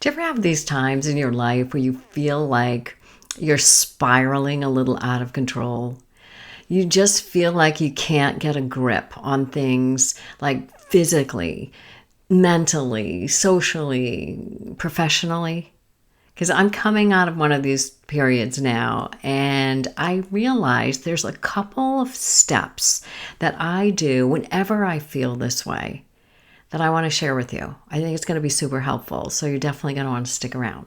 Do you ever have these times in your life where you feel like you're spiraling a little out of control? You just feel like you can't get a grip on things like physically, mentally, socially, professionally? Because I'm coming out of one of these periods now, and I realize there's a couple of steps that I do whenever I feel this way that I want to share with you. I think it's going to be super helpful, so you're definitely going to want to stick around.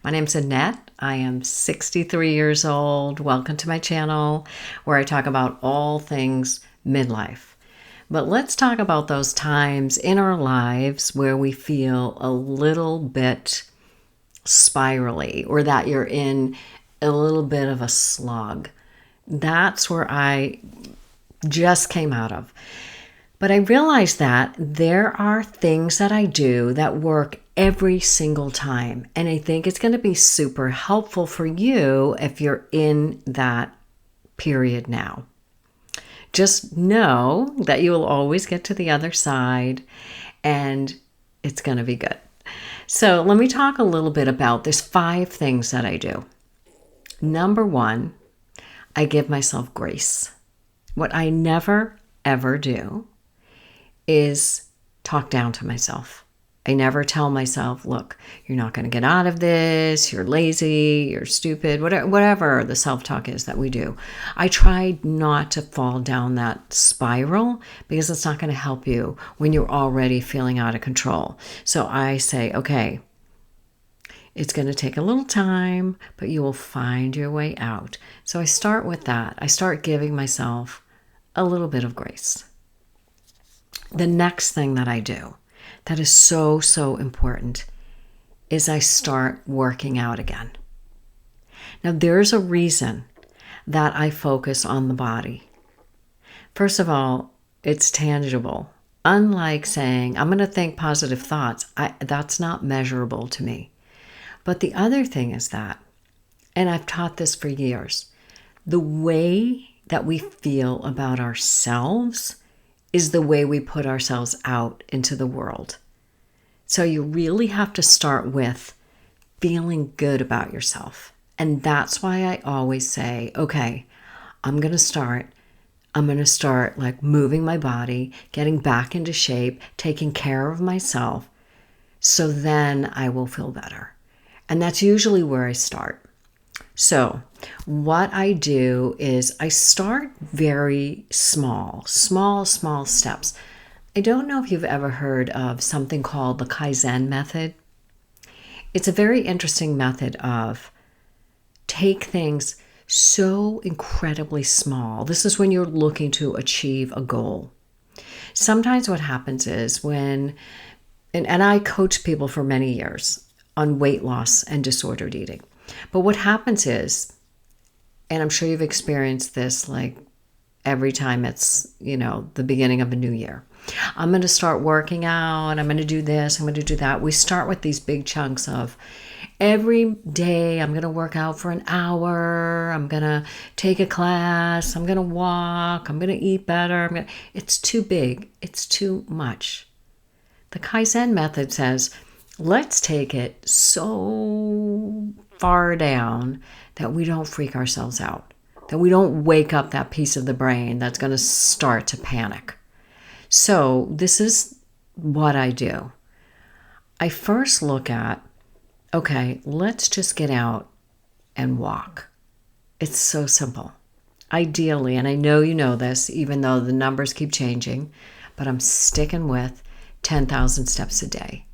My name's Annette. I am 63 years old. Welcome to my channel where I talk about all things midlife. But let's talk about those times in our lives where we feel a little bit spirally or that you're in a little bit of a slug. That's where I just came out of. But I realized that there are things that I do that work every single time. And I think it's going to be super helpful for you if you're in that period now. Just know that you will always get to the other side and it's going to be good. So let me talk a little bit about there's 5 things that I do. Number 1, I give myself grace. What I never, ever do is talk down to myself. I never tell myself, look, you're not going to get out of this, you're lazy, you're stupid, whatever the self-talk is that we do. I try not to fall down that spiral because it's not going to help you when you're already feeling out of control. So I say, okay, it's going to take a little time, but you will find your way out. So I start with that. I start giving myself a little bit of grace. The next thing that I do that is so, so important is I start working out again. Now, there's a reason that I focus on the body. First of all, it's tangible. Unlike saying, I'm going to think positive thoughts, that's not measurable to me. But the other thing is that, and I've taught this for years, the way that we feel about ourselves is the way we put ourselves out into the world. So you really have to start with feeling good about yourself. And that's why I always say, okay, I'm going to start like moving my body, getting back into shape, taking care of myself, so then I will feel better. And that's usually where I start. So what I do is I start very small steps. I don't know if you've ever heard of something called the Kaizen method. It's a very interesting method of take things so incredibly small. This is when you're looking to achieve a goal. Sometimes what happens is and I coach people for many years on weight loss and disordered eating. But what happens is, and I'm sure you've experienced this like every time it's, the beginning of a new year. I'm going to start working out. I'm going to do this. I'm going to do that. We start with these big chunks of every day I'm going to work out for an hour. I'm going to take a class. I'm going to walk. I'm going to eat better. It's too big. It's too much. The Kaizen method says, let's take it so far down that we don't freak ourselves out, that we don't wake up that piece of the brain that's going to start to panic. So this is what I do. I first look at, okay, let's just get out and walk. It's so simple. Ideally, and I know you know this, even though the numbers keep changing, but I'm sticking with 10,000 steps a day.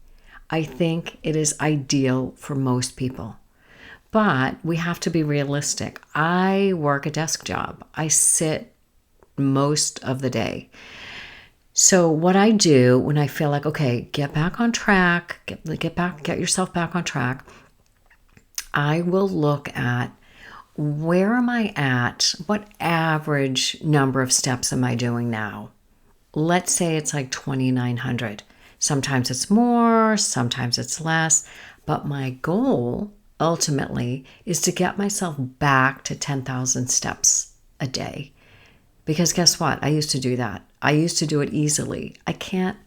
I think it is ideal for most people. But we have to be realistic. I work a desk job. I sit most of the day. So what I do when I feel like, okay, get back on track, get yourself back on track, I will look at where am I at? What average number of steps am I doing now? Let's say it's like 2,900. Sometimes it's more, sometimes it's less, but my goal ultimately is to get myself back to 10,000 steps a day. Because guess what? I used to do that. I used to do it easily. I can't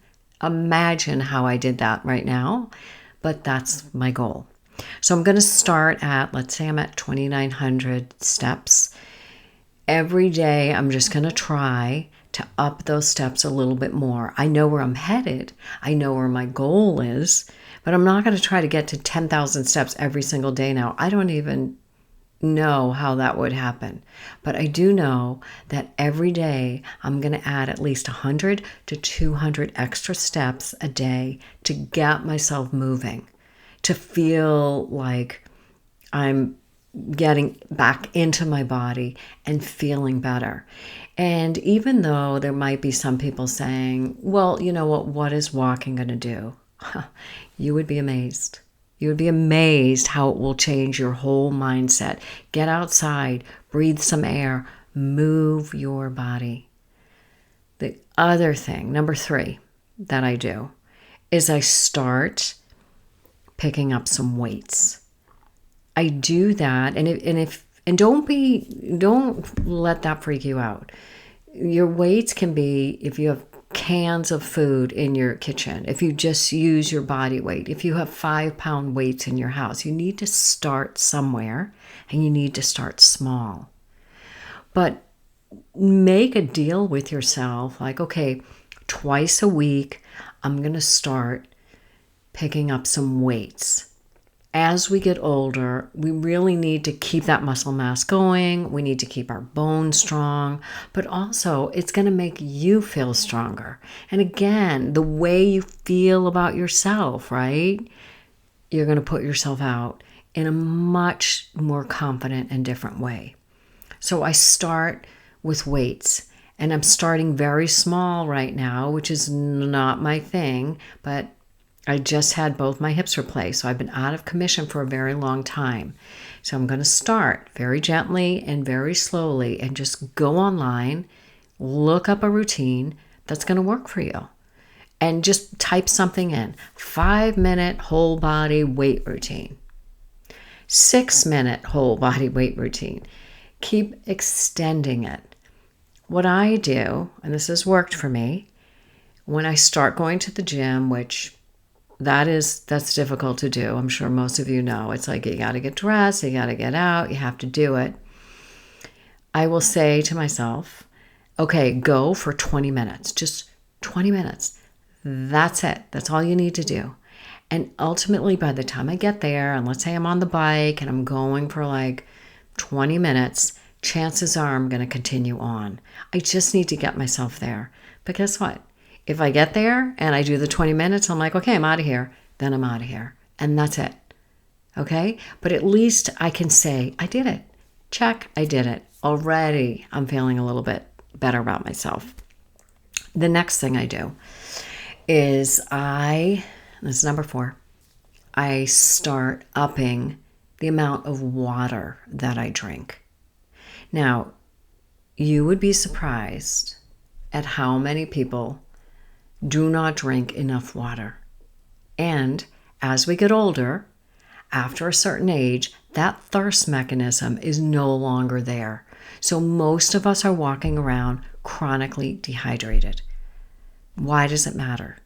imagine how I did that right now, but that's my goal. So I'm going to start at, let's say I'm at 2,900 steps. Every day, I'm just going to try to up those steps a little bit more. I know where I'm headed. I know where my goal is, but I'm not going to try to get to 10,000 steps every single day now. I don't even know how that would happen. But I do know that every day I'm going to add at least 100 to 200 extra steps a day to get myself moving, to feel like I'm getting back into my body and feeling better. And even though there might be some people saying, well, you know what is walking going to do? You would be amazed. You would be amazed how it will change your whole mindset. Get outside, breathe some air, move your body. The other thing, number 3, that I do is I start picking up some weights. I do that, and don't let that freak you out. Your weights can be if you have cans of food in your kitchen, if you just use your body weight, if you have 5-pound weights in your house. You need to start somewhere, and you need to start small. But make a deal with yourself, like, okay, twice a week, I'm going to start picking up some weights. As we get older, we really need to keep that muscle mass going. We need to keep our bones strong, but also it's going to make you feel stronger. And again, the way you feel about yourself, right? You're going to put yourself out in a much more confident and different way. So I start with weights, and I'm starting very small right now, which is not my thing, but I just had both my hips replaced, so I've been out of commission for a very long time. So I'm going to start very gently and very slowly and just go online, look up a routine that's going to work for you, and just type something in. 5-minute whole body weight routine. 6-minute whole body weight routine. Keep extending it. What I do, and this has worked for me, when I start going to the gym, which that's difficult to do. I'm sure most of you know. It's like you got to get dressed, you got to get out, you have to do it. I will say to myself, okay, go for 20 minutes, just 20 minutes. That's it. That's all you need to do. And ultimately, by the time I get there, and let's say I'm on the bike and I'm going for like 20 minutes, chances are I'm going to continue on. I just need to get myself there. But guess what? If I get there and I do the 20 minutes, I'm like, okay, I'm out of here. Then I'm out of here. And that's it. Okay? But at least I can say, I did it. Check, I did it. Already I'm feeling a little bit better about myself. The next thing I do is this is number 4, I start upping the amount of water that I drink. Now, you would be surprised at how many people do not drink enough water. And as we get older, after a certain age, that thirst mechanism is no longer there. So most of us are walking around chronically dehydrated. Why does it matter?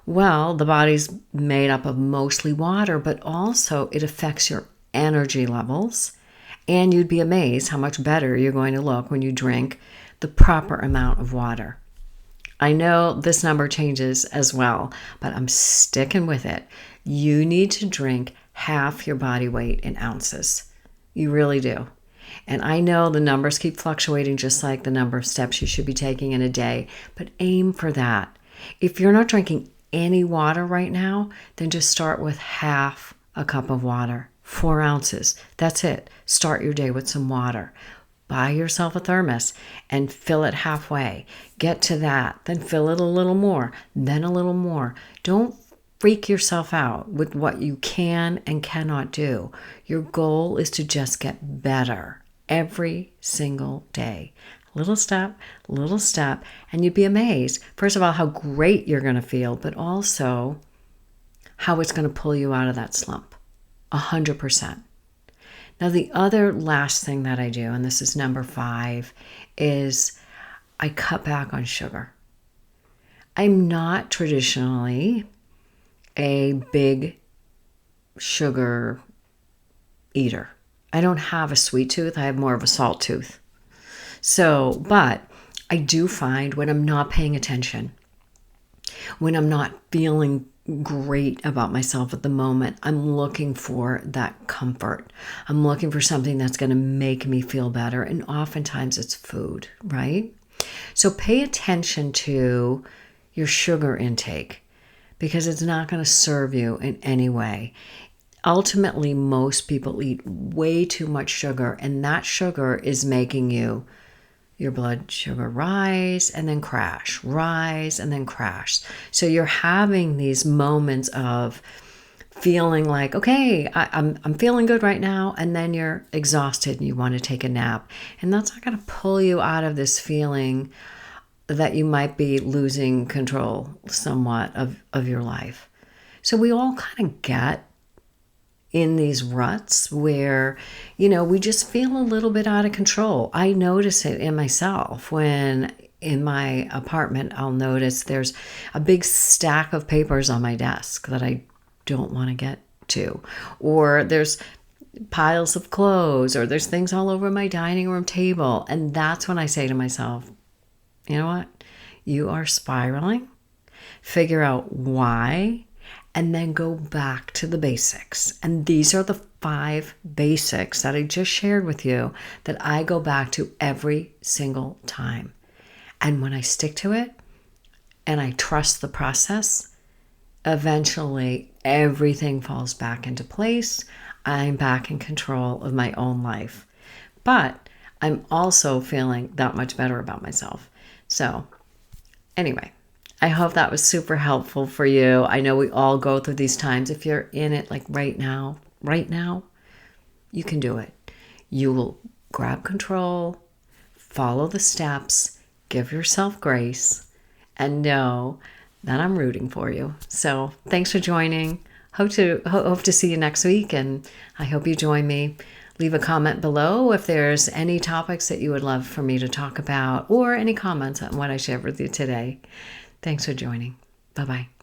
Well, the body's made up of mostly water, but also it affects your energy levels. And you'd be amazed how much better you're going to look when you drink the proper amount of water. I know this number changes as well, but I'm sticking with it. You need to drink half your body weight in ounces. You really do. And I know the numbers keep fluctuating just like the number of steps you should be taking in a day, but aim for that. If you're not drinking any water right now, then just start with half a cup of water, 4 ounces. That's it. Start your day with some water. Buy yourself a thermos and fill it halfway. Get to that, then fill it a little more, then a little more. Don't freak yourself out with what you can and cannot do. Your goal is to just get better every single day. Little step, and you'd be amazed, first of all, how great you're going to feel, but also how it's going to pull you out of that slump. 100%. Now, the other last thing that I do, and this is number 5, is I cut back on sugar. I'm not traditionally a big sugar eater. I don't have a sweet tooth. I have more of a salt tooth. So, but I do find when I'm not paying attention, when I'm not feeling great about myself at the moment, I'm looking for that comfort. I'm looking for something that's going to make me feel better. And oftentimes it's food, right? So pay attention to your sugar intake because it's not going to serve you in any way. Ultimately, most people eat way too much sugar, and that sugar is making your blood sugar rise and then crash, rise and then crash. So you're having these moments of feeling like, okay, I'm feeling good right now, and then you're exhausted and you want to take a nap. And that's not going to pull you out of this feeling that you might be losing control somewhat of your life. So we all kind of get in these ruts where, we just feel a little bit out of control. I notice it in myself when in my apartment, I'll notice there's a big stack of papers on my desk that I don't want to get to, or there's piles of clothes, or there's things all over my dining room table. And that's when I say to myself, you know what? You are spiraling. Figure out why, and then go back to the basics. And these are the 5 basics that I just shared with you that I go back to every single time. And when I stick to it and I trust the process, eventually everything falls back into place. I'm back in control of my own life. But I'm also feeling that much better about myself. So anyway, I hope that was super helpful for you. I know we all go through these times. If you're in it like right now, you can do it. You will grab control, follow the steps, give yourself grace, and know that I'm rooting for you. So thanks for joining. Hope to see you next week, and I hope you join me. Leave a comment below if there's any topics that you would love for me to talk about, or any comments on what I shared with you today. Thanks for joining. Bye-bye.